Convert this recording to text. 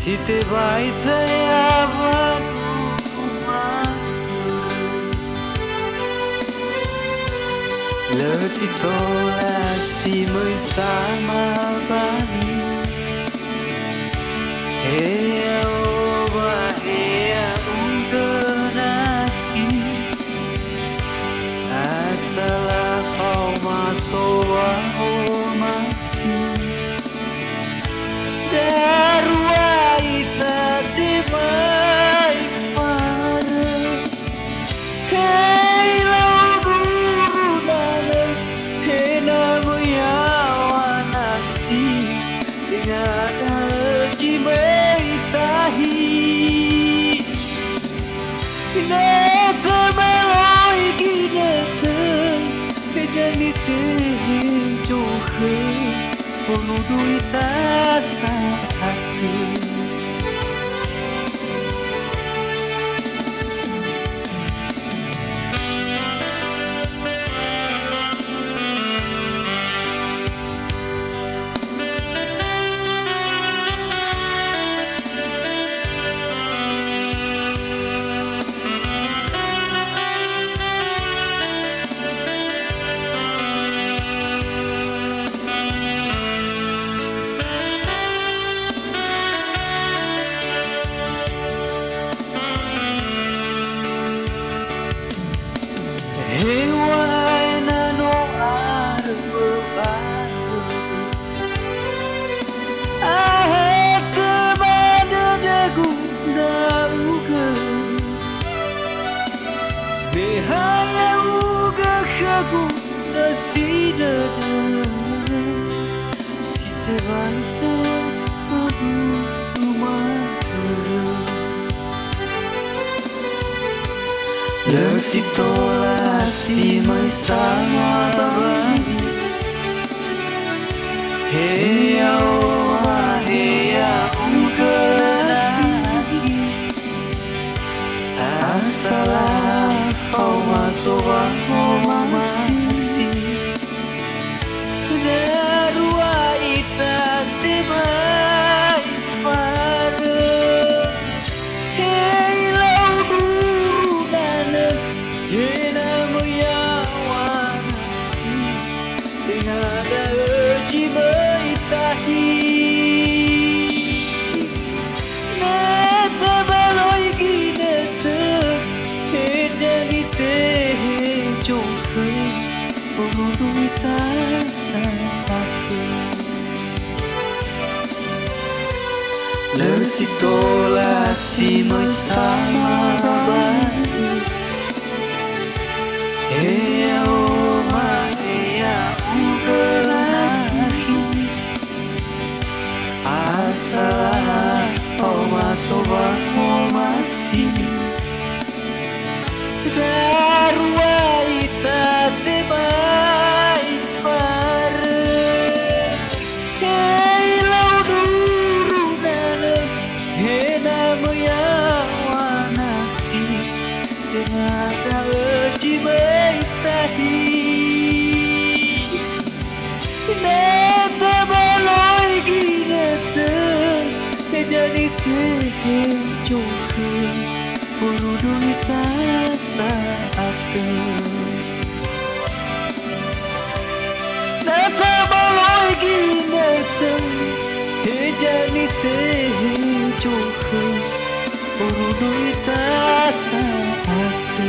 Si te vai te abanu le si tola si mới sama bani hea oba hea unganaki asala fauma soa omasi darua ita te mai fara hei lau duru nana hena muyawa nasi dengan haji meitahi neta meloi gineta kejani te johe Poludu ita satu Hewan no arbanu ah temana dagu dauga behaya uga khagu nasida si te vanta abu Le si tola si mai sama bani hea oa hea uganahi asala fauma soa masisi darua ita te mai fara Le si tola si mai sama bani hea oma hea uganahi asala oma soba omasi darua ita te mai fara hei lau duru nana hena muyawa nasi dengan haji meitahi neta baloi gineta kejani te johe poludu ita satu neta baloi gineta kejani te johe poludu ita satu